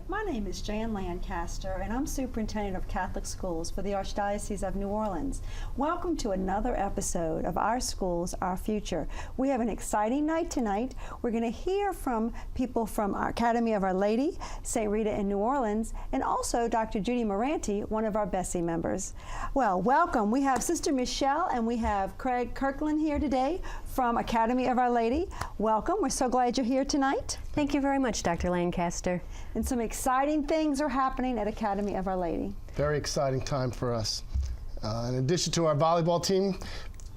my name is Jan Lancaster, and I'm Superintendent of Catholic Schools for the Archdiocese of New Orleans. Welcome to another episode of Our Schools, Our Future. We have an exciting night tonight. We're going to hear from people from our Academy of Our Lady, St. Rita in New Orleans, and also Dr. Judy Moranti, one of our Bessie members. Well, welcome. We have Sister Michelle and we have Craig Kirkland here today from Academy of Our Lady. Welcome. We're so glad you're here tonight. Thank you very much, Dr. Lancaster. And some exciting things are happening at Academy of Our Lady. Very exciting time for us. In addition to our volleyball team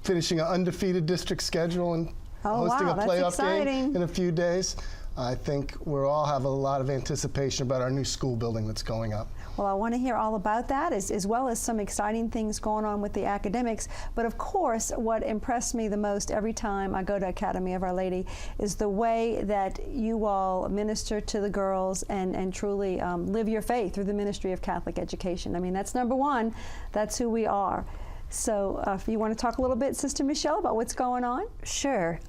finishing an undefeated district schedule and hosting a playoff game in a few days, I think we all have a lot of anticipation about our new school building that's going up. Well, I want to hear all about that, as well as some exciting things going on with the academics. But of course, what impressed me the most every time I go to Academy of Our Lady is the way that you all minister to the girls and truly live your faith through the ministry of Catholic education. I mean, that's number one. That's who we are. So if you want to talk a little bit, Sister Michelle, about what's going on? Sure.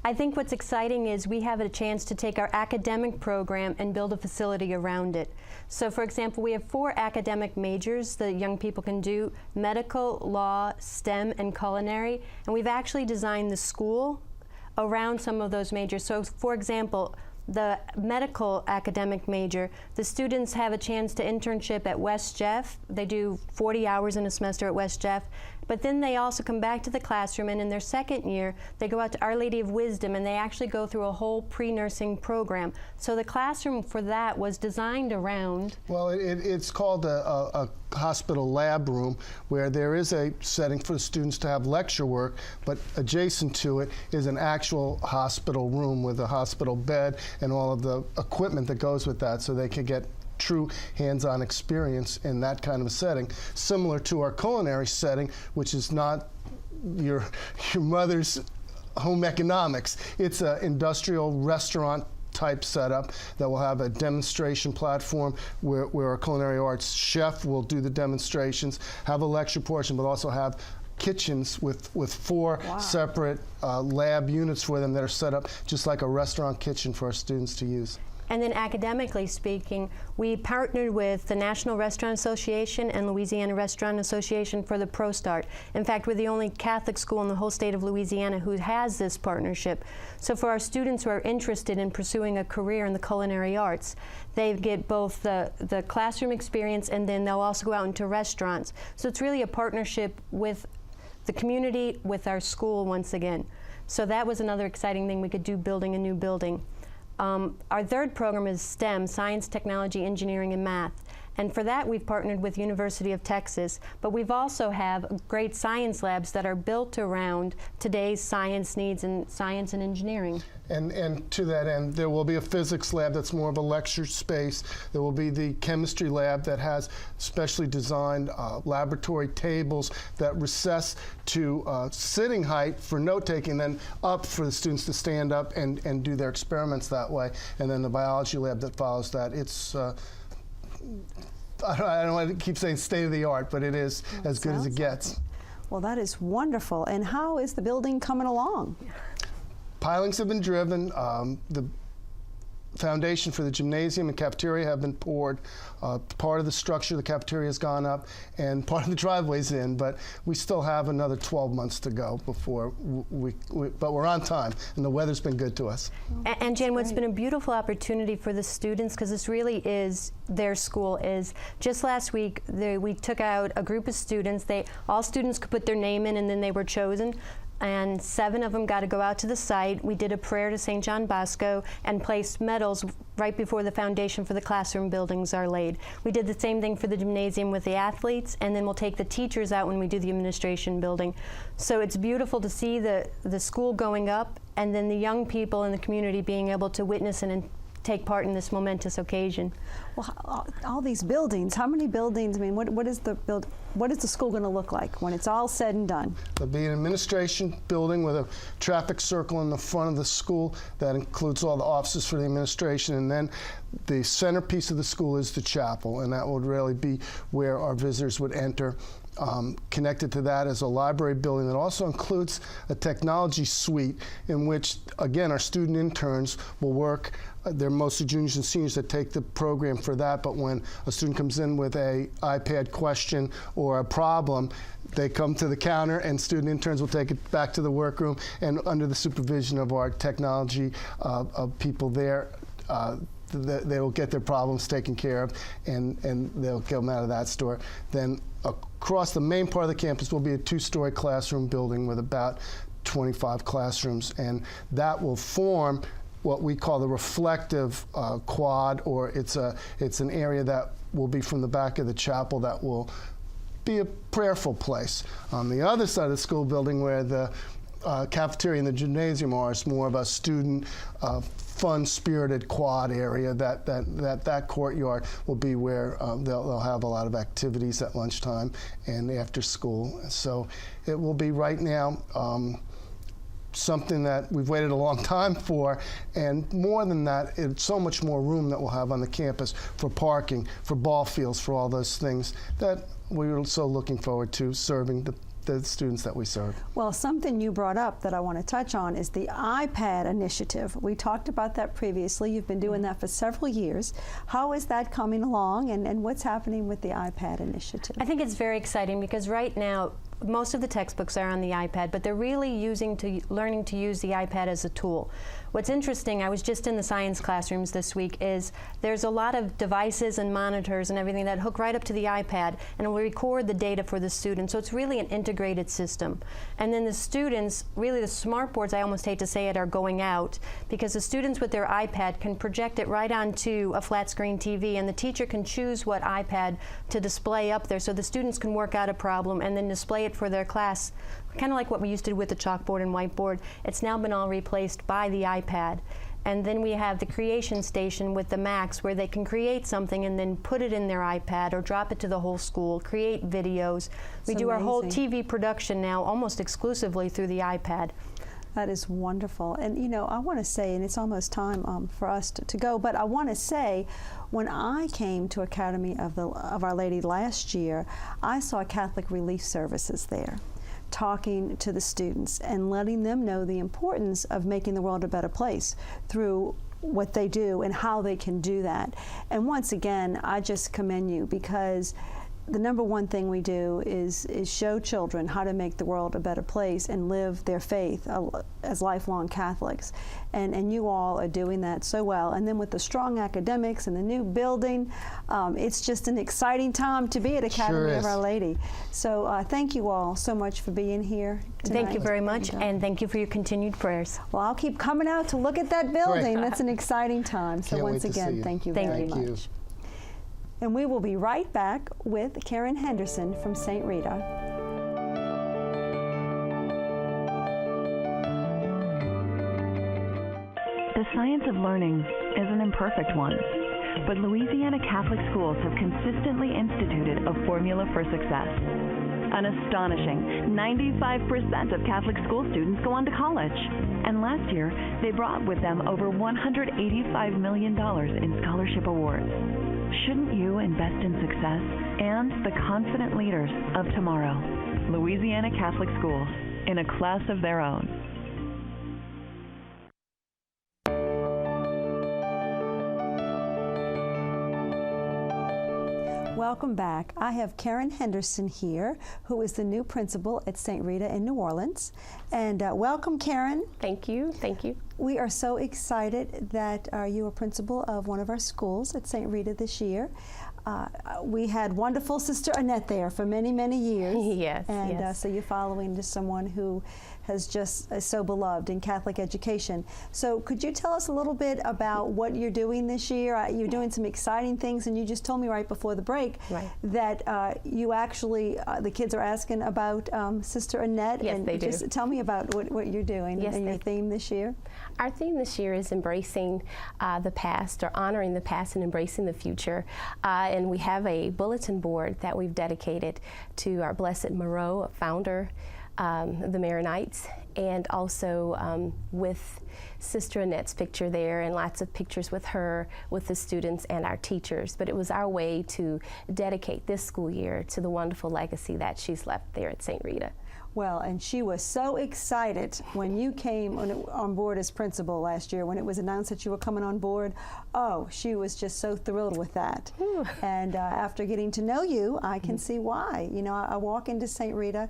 I think what's exciting is we have a chance to take our academic program and build a facility around it. So for example, we have 4 academic majors that young people can do: medical, law, STEM, and culinary. And we've actually designed the school around some of those majors. So for example, the medical academic major, the students have a chance to internship at West Jeff. They do 40 hours in a semester at West Jeff, but then they also come back to the classroom, and in their second year, they go out to Our Lady of Wisdom, and they actually go through a whole pre-nursing program. So the classroom for that was designed around... Well, it's called a hospital lab room, where there is a setting for the students to have lecture work, but adjacent to it is an actual hospital room with a hospital bed and all of the equipment that goes with that, so they can get true hands-on experience in that kind of a setting, similar to our culinary setting, which is not your mother's home economics. It's an industrial restaurant type setup that will have a demonstration platform where our culinary arts chef will do the demonstrations, have a lecture portion, but also have kitchens with 4 separate lab units for them that are set up just like a restaurant kitchen for our students to use. And then academically speaking, we partnered with the National Restaurant Association and Louisiana Restaurant Association for the ProStart. In fact, we're the only Catholic school in the whole state of Louisiana who has this partnership. So for our students who are interested in pursuing a career in the culinary arts, they get both the classroom experience, and then they'll also go out into restaurants. So it's really a partnership with the community, with our school once again. So that was another exciting thing we could do, building a new building. Our third program is STEM, Science, Technology, Engineering, and Math. And for that, we've partnered with University of Texas. But we've also have great science labs that are built around today's science needs in science and engineering. And to that end, there will be a physics lab that's more of a lecture space. There will be the chemistry lab that has specially designed laboratory tables that recess to sitting height for note-taking, then up for the students to stand up and do their experiments that way. And then the biology lab that follows that. It's I don't want to keep saying state-of-the-art, but it is as good as it gets. Well, that is wonderful. And how is the building coming along? Pilings have been driven. The foundation for the gymnasium and cafeteria have been poured. Part of the structure of the cafeteria has gone up, and part of the driveway's in, but we still have another 12 months to go before but we're on time, and the weather's been good to us. And Jan, what's been a beautiful opportunity for the students, because this really is their school, is just last week we took out a group of students. All students could put their name in, and then they were chosen. And 7 of them got to go out to the site. We did a prayer to St. John Bosco and placed medals right before the foundation for the classroom buildings are laid. We did the same thing for the gymnasium with the athletes, and then we'll take the teachers out when we do the administration building. So it's beautiful to see the school going up, and then the young people in the community being able to witness and take part in this momentous occasion. Well, all these buildings, how many buildings? I mean, what is the school going to look like when it's all said and done? There'll be an administration building with a traffic circle in the front of the school that includes all the offices for the administration, and then the centerpiece of the school is the chapel, and that would really be where our visitors would enter Connected to that is a library building that also includes a technology suite in which, again, our student interns will work. They're mostly juniors and seniors that take the program for that, but when a student comes in with a iPad question or a problem, they come to the counter and student interns will take it back to the workroom, and under the supervision of our technology people there, they will get their problems taken care of, and they'll get them out of that store. Then across the main part of the campus will be a 2-story classroom building with about 25 classrooms, and that will form what we call the reflective quad, or it's an area that will be from the back of the chapel that will be a prayerful place. On the other side of the school building, where the cafeteria and the gymnasium are, is more of a student fun-spirited quad area. That courtyard will be where they'll have a lot of activities at lunchtime and after school. So it will be right now something that we've waited a long time for, and more than that, it's so much more room that we'll have on the campus for parking, for ball fields, for all those things that we're so looking forward to serving the students that we serve. Well, something you brought up that I want to touch on is the iPad initiative. We talked about that previously. You've been doing that for several years. How is that coming along, and what's happening with the iPad initiative? I think it's very exciting because right now most of the textbooks are on the iPad, but they're really learning to use the iPad as a tool. What's interesting, I was just in the science classrooms this week, is there's a lot of devices and monitors and everything that hook right up to the iPad and will record the data for the students. So it's really an integrated system. And then the students, really the smart boards, I almost hate to say it, are going out, because the students with their iPad can project it right onto a flat screen TV, and the teacher can choose what iPad to display up there, so the students can work out a problem and then display it for their class, kind of like what we used to do with the chalkboard and whiteboard. It's now been all replaced by the iPad. And then we have the creation station with the Macs, where they can create something and then put it in their iPad or drop it to the whole school, create videos. We do our whole TV production now almost exclusively through the iPad. That is wonderful. And you know, I want to say, and it's almost time for us to go, but I want to say, when I came to Academy of Our Lady last year, I saw Catholic Relief Services there, talking to the students and letting them know the importance of making the world a better place through what they do and how they can do that. And once again, I just commend you, because the number one thing we do is show children how to make the world a better place and live their faith as lifelong Catholics. And you all are doing that so well. And then with the strong academics and the new building, it's just an exciting time to be at Academy of Our Lady. So thank you all so much for being here tonight. Thank you very much, and thank you for your continued prayers. Well, I'll keep coming out to look at that building. That's an exciting time. So once again, thank you very much. And we will be right back with Karen Henderson from St. Rita. The science of learning is an imperfect one, but Louisiana Catholic schools have consistently instituted a formula for success. An astonishing 95% of Catholic school students go on to college. And last year, they brought with them over $185 million in scholarship awards. Shouldn't you invest in success and the confident leaders of tomorrow? Louisiana Catholic schools, in a class of their own. Welcome back. I have Karen Henderson here, who is the new principal at St. Rita in New Orleans. And welcome, Karen. Thank you. Thank you. We are so excited that you are principal of one of our schools at St. Rita this year. We had wonderful Sister Annette there for many, many years. Yes. And yes. So you're following just someone who has just so beloved in Catholic education. So could you tell us a little bit about what you're doing this year? You're doing some exciting things, and you just told me right before the break that you actually, the kids are asking about Sister Annette. Yes, and they do. Just tell me about what you're doing and your theme this year. Our theme this year is embracing the past, or honoring the past and embracing the future. And we have a bulletin board that we've dedicated to our Blessed Moreau, founder the Maronites, and also with Sister Annette's picture there, and lots of pictures with her, with the students and our teachers. But it was our way to dedicate this school year to the wonderful legacy that she's left there at St. Rita. Well, and she was so excited when you came on board as principal last year, when it was announced that you were coming on board. Oh, she was just so thrilled with that. Ooh. And after getting to know you, I can see why. You know, I walk into St. Rita,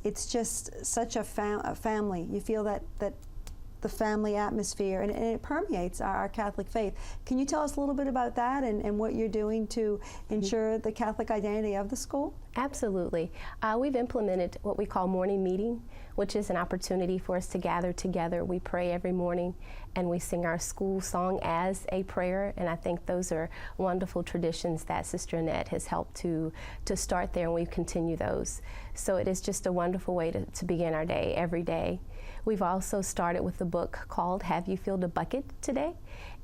it's just such a family. You feel that the family atmosphere, and it permeates our Catholic faith. Can you tell us a little bit about that and what you're doing to ensure the Catholic identity of the school? Absolutely. We've implemented what we call morning meeting, which is an opportunity for us to gather together. We pray every morning, and we sing our school song as a prayer, and I think those are wonderful traditions that Sister Annette has helped to start there, and we continue those. So it is just a wonderful way to begin our day every day. We've also started with a book called Have You Filled a Bucket Today?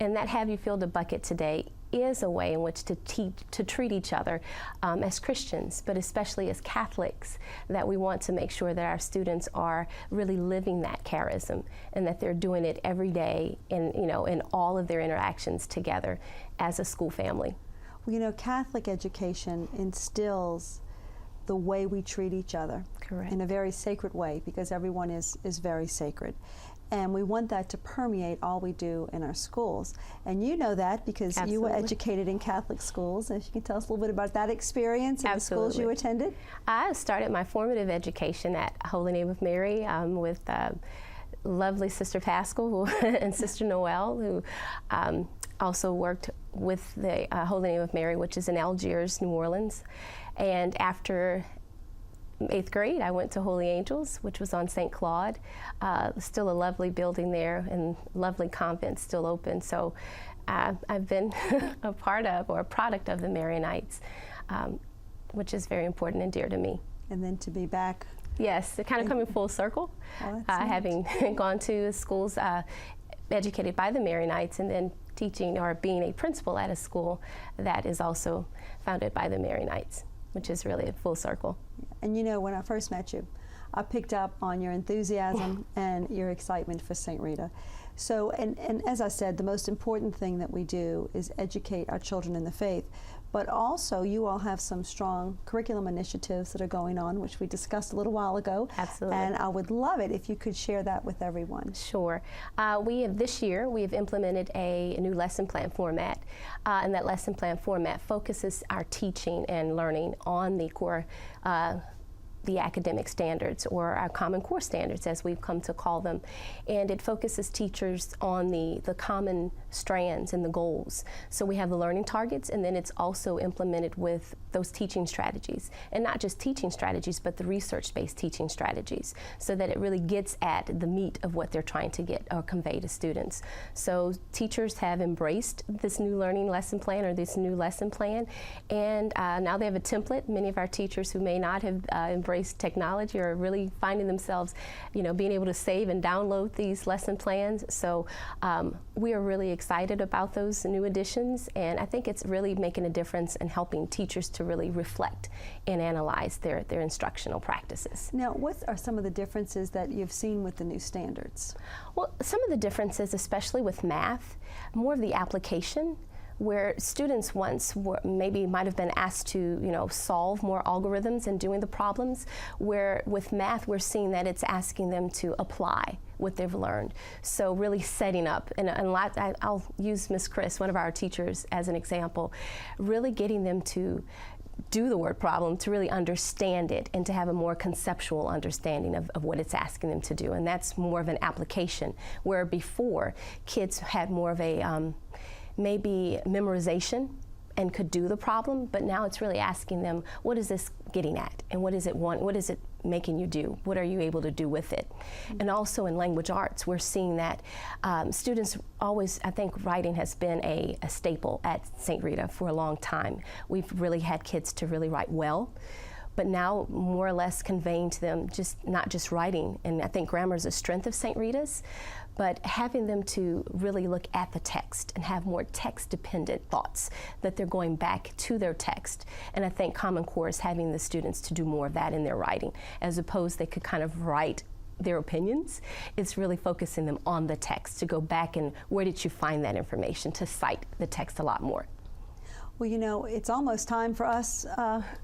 And that Have You Filled a Bucket Today is a way in which to treat each other as Christians, but especially as Catholics, that we want to make sure that our students are really living that charism and that they're doing it every day in all of their interactions together as a school family. Well, you know, Catholic education instills the way we treat each other. Correct. In a very sacred way, because everyone is very sacred. And we want that to permeate all we do in our schools. And you know that because Absolutely. you were educated in Catholic schools. If you can tell us a little bit about that experience in the schools you attended. I started my formative education at Holy Name of Mary with lovely Sister Pascal and Sister Noel, who also worked with the Holy Name of Mary, which is in Algiers, New Orleans. And after 8th grade, I went to Holy Angels, which was on St. Claude. Still a lovely building there, and lovely convent still open. So I've been a part of, or a product of, the Maronites, which is very important and dear to me. And then to be back. Yes, they're kind of coming full circle, having gone to schools educated by the Maronites, and then teaching or being a principal at a school that is also founded by the Maronites, which is really a full circle. And you know, when I first met you, I picked up on your enthusiasm and your excitement for St. Rita. So, and as I said, the most important thing that we do is educate our children in the faith. But also, you all have some strong curriculum initiatives that are going on, which we discussed a little while ago. Absolutely. And I would love it if you could share that with everyone. Sure. This year, we have implemented a new lesson plan format, and that lesson plan format focuses our teaching and learning on the core the academic standards, or our Common Core standards, as we've come to call them. And it focuses teachers on the common strands and the goals. So we have the learning targets, and then it's also implemented with those teaching strategies. And not just teaching strategies, but the research-based teaching strategies, so that it really gets at the meat of what they're trying to get or convey to students. So teachers have embraced this new learning lesson plan, or this new lesson plan, and now they have a template. Many of our teachers who may not have embraced technology are really finding themselves, being able to save and download these lesson plans. So we are really excited about those new additions, and I think it's really making a difference in helping teachers to really reflect and analyze their instructional practices. Now, what are some of the differences that you've seen with the new standards? Well, some of the differences, especially with math, more of the application, where students once maybe might have been asked to, solve more algorithms and doing the problems, where with math we're seeing that it's asking them to apply what they've learned. So really setting up, and I'll use Miss Chris, one of our teachers, as an example, really getting them to do the word problem, to really understand it, and to have a more conceptual understanding of what it's asking them to do. And that's more of an application, where before kids had more of a maybe memorization and could do the problem, but now it's really asking them, what is this getting at, and what is it making you do? What are you able to do with it? And also in language arts, we're seeing that students always, I think writing has been a staple at St. Rita for a long time. We've really had kids to really write well, but now more or less conveying to them not just writing, and I think grammar is a strength of St. Rita's, but having them to really look at the text and have more text-dependent thoughts, that they're going back to their text. And I think Common Core is having the students to do more of that in their writing, as opposed they could kind of write their opinions. It's really focusing them on the text, to go back and where did you find that information, to cite the text a lot more. Well, you know, it's almost time for us,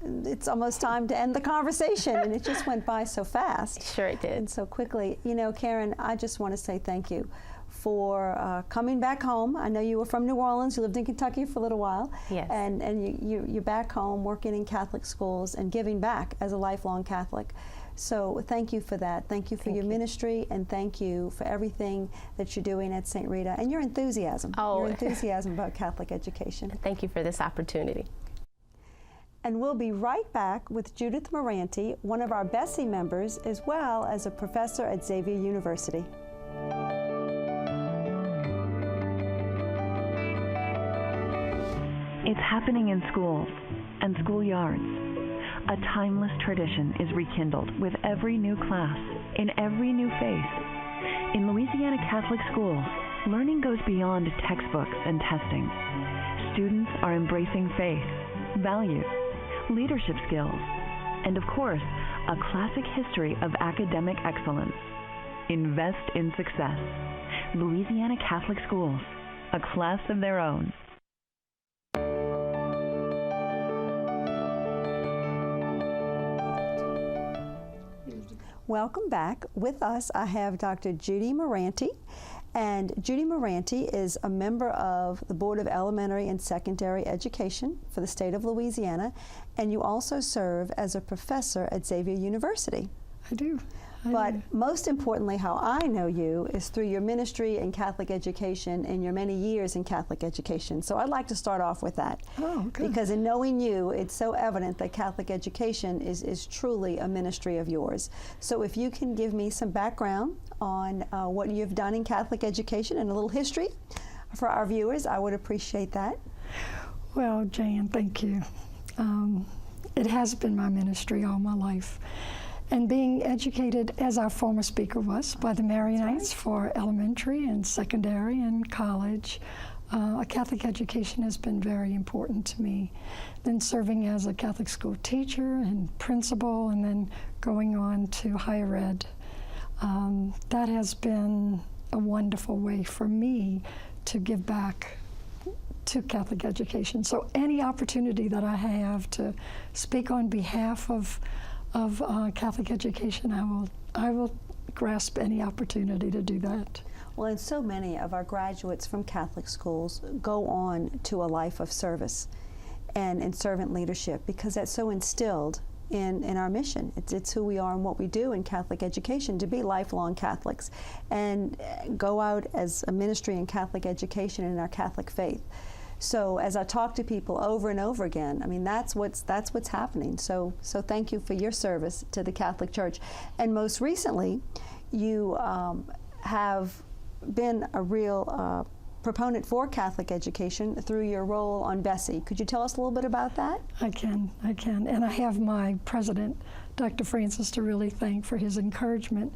it's almost time to end the conversation, and it just went by so fast. Sure it did. And so quickly. You know, Karen, I just want to say thank you for coming back home. I know you were from New Orleans, you lived in Kentucky for a little while. Yes. And you're back home working in Catholic schools and giving back as a lifelong Catholic. So thank you for that. Thank you for your ministry, and thank you for everything that you're doing at St. Rita, and your enthusiasm. Your enthusiasm about Catholic education. Thank you for this opportunity. And we'll be right back with Judith Moranti, one of our Bessie members, as well as a professor at Xavier University. It's happening in schools and schoolyards. A timeless tradition is rekindled with every new class, in every new face. In Louisiana Catholic schools, learning goes beyond textbooks and testing. Students are embracing faith, values, leadership skills, and of course, a classic history of academic excellence. Invest in success. Louisiana Catholic schools, a class of their own. Welcome back. With us, I have Dr. Judy Moranti. And Judy Moranti is a member of the Board of Elementary and Secondary Education for the state of Louisiana. And you also serve as a professor at Xavier University. I do. But most importantly, how I know you is through your ministry in Catholic education and your many years in Catholic education. So I'd like to start off with that. Oh, good. Because in knowing you, it's so evident that Catholic education is truly a ministry of yours. So if you can give me some background on what you've done in Catholic education and a little history for our viewers, I would appreciate that. Well, Jan, thank you. It has been my ministry all my life. And being educated, as our former speaker was, by the Marianites for elementary and secondary and college, a Catholic education has been very important to me. Then serving as a Catholic school teacher and principal, and then going on to higher ed. That has been a wonderful way for me to give back to Catholic education. So any opportunity that I have to speak on behalf of Catholic education, I will grasp any opportunity to do that. Well, and so many of our graduates from Catholic schools go on to a life of service and in servant leadership, because that's so instilled in our mission. It's who we are and what we do in Catholic education, to be lifelong Catholics and go out as a ministry in Catholic education and in our Catholic faith. So as I talk to people over and over again, I mean, that's what's happening. So thank you for your service to the Catholic Church. And most recently, you have been a real proponent for Catholic education through your role on Bessie. Could you tell us a little bit about that? I can. And I have my president, Dr. Francis, to really thank for his encouragement.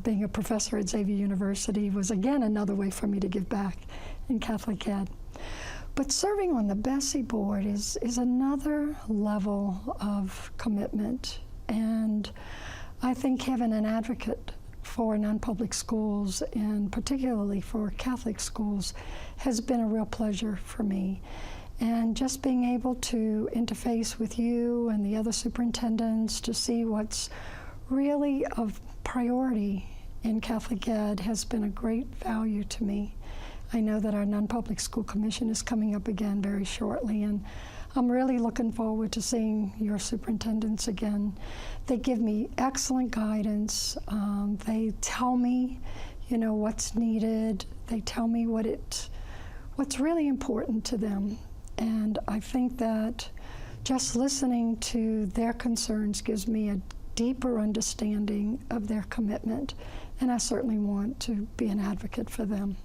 Being a professor at Xavier University was, again, another way for me to give back in Catholic ed. But serving on the Bessie board is another level of commitment. And I think having an advocate for non-public schools, and particularly for Catholic schools, has been a real pleasure for me. And just being able to interface with you and the other superintendents to see what's really of priority in Catholic ed has been a great value to me. I know that our non-public school commission is coming up again very shortly, and I'm really looking forward to seeing your superintendents again. They give me excellent guidance. They tell me, what's needed. They tell me what's really important to them. And I think that just listening to their concerns gives me a deeper understanding of their commitment, and I certainly want to be an advocate for them.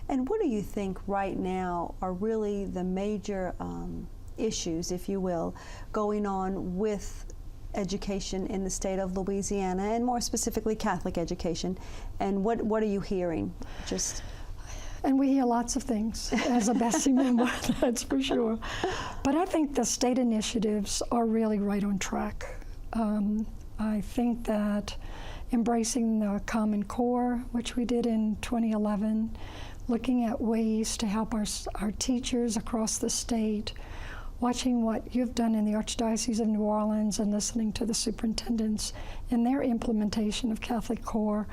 And what do you think right now are really the major issues, if you will, going on with education in the state of Louisiana, and more specifically Catholic education, and what are you hearing? And we hear lots of things as a Bessie member, that's for sure. But I think the state initiatives are really right on track. I think that embracing the Common Core, which we did in 2011, looking at ways to help our teachers across the state, watching what you've done in the Archdiocese of New Orleans and listening to the superintendents in their implementation of Catholic Core,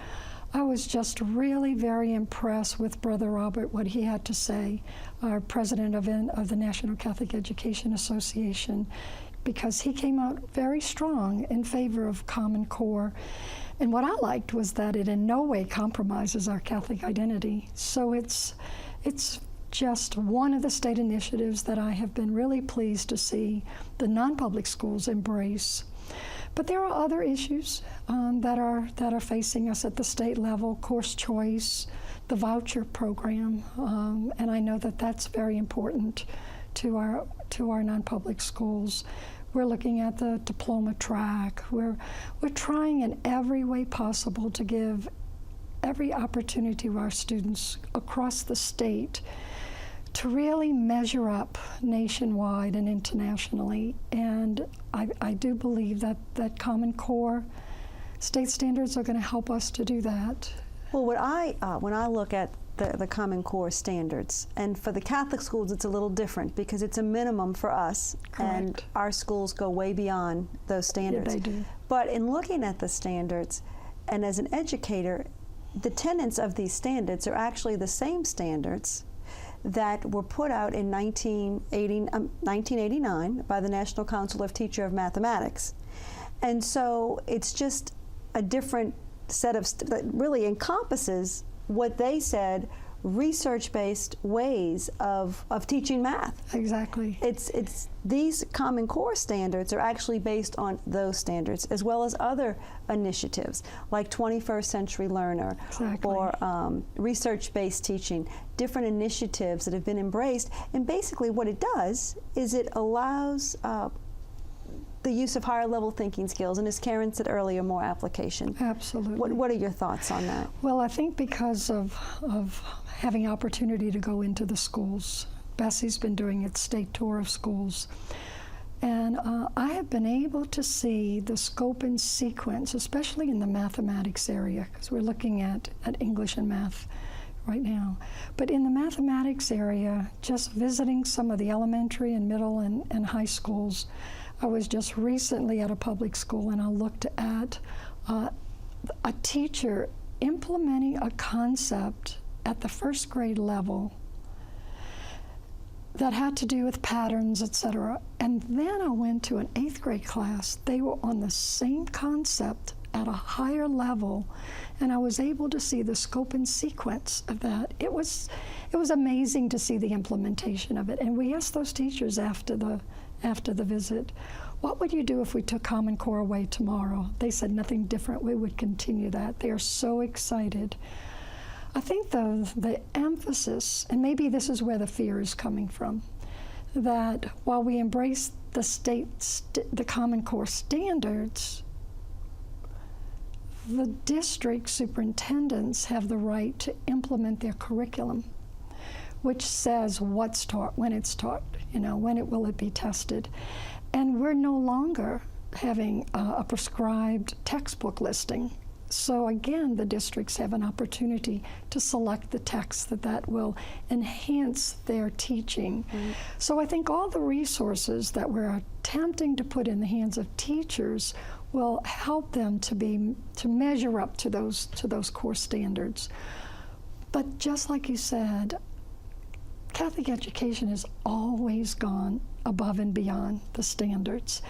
I was just really very impressed with Brother Robert, what he had to say, our president of the National Catholic Education Association, because he came out very strong in favor of Common Core. And what I liked was that it in no way compromises our Catholic identity. So it's just one of the state initiatives that I have been really pleased to see the non-public schools embrace. But there are other issues that are facing us at the state level: course choice, the voucher program, and I know that that's very important to our non-public schools. We're looking at the diploma track. We're trying in every way possible to give every opportunity to our students across the state to really measure up nationwide and internationally. And I do believe that Common Core state standards are going to help us to do that. Well, when I look at the Common Core standards, and for the Catholic schools it's a little different because it's a minimum for us. Correct. And our schools go way beyond those standards. Yeah, they do. But in looking at the standards, and as an educator, the tenets of these standards are actually the same standards that were put out in 1989 by the National Council of Teachers of Mathematics. And so it's just a different set of that really encompasses what they said, research-based ways of teaching math. Exactly. It's these Common Core standards are actually based on those standards, as well as other initiatives like 21st Century Learner. Exactly. Or research-based teaching, different initiatives that have been embraced. And basically what it does is it allows the use of higher level thinking skills, and as Karen said earlier, more application. Absolutely. What are your thoughts on that? Well, I think because of having opportunity to go into the schools, Bessie's been doing its state tour of schools, and I have been able to see the scope and sequence, especially in the mathematics area, because we're looking at English and math right now. But in the mathematics area, just visiting some of the elementary and middle and high schools, I was just recently at a public school, and I looked at a teacher implementing a concept at the first grade level that had to do with patterns, etc. And then I went to an 8th grade class. They were on the same concept at a higher level, and I was able to see the scope and sequence of that. It was amazing to see the implementation of it. And we asked those teachers after the visit, what would you do if we took Common Core away tomorrow? They said nothing different. We would continue that. They are so excited. I think the emphasis, and maybe this is where the fear is coming from, that while we embrace the Common Core standards, the district superintendents have the right to implement their curriculum, which says what's taught, when it's taught, when will it be tested. And we're no longer having a prescribed textbook listing. So again, the districts have an opportunity to select the text that will enhance their teaching. Mm-hmm. So I think all the resources that we're attempting to put in the hands of teachers will help them to measure up to those core standards. But just like you said, Catholic education has always gone above and beyond the standards.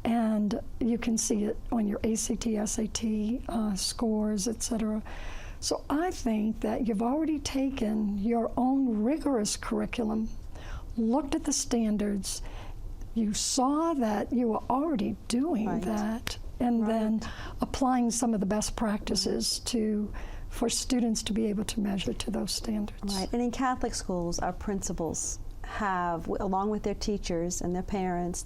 And you can see it on your ACT, SAT scores, etc. So I think that you've already taken your own rigorous curriculum, looked at the standards, you saw that you were already doing that, and then applying some of the best practices for students to be able to measure to those standards. Right, and in Catholic schools, our principals have, along with their teachers and their parents,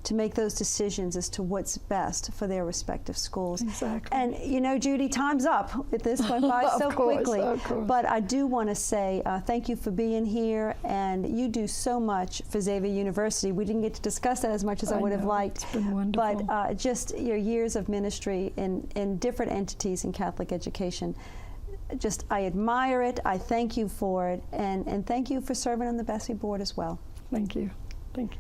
to make those decisions as to what's best for their respective schools. Exactly. And you know, Judy, time's up. This went by so quickly. Of course. But I do want to say thank you for being here, and you do so much for Xavier University. We didn't get to discuss that as much as I would have liked. It's been wonderful. But just your years of ministry in different entities in Catholic education, just I admire it. I thank you for it, and thank you for serving on the Bessie board as well. Thank you. Thank you.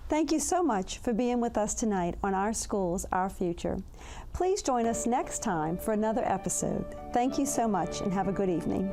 Thank you so much for being with us tonight on Our Schools, Our Future. Please join us next time for another episode. Thank you so much, and have a good evening.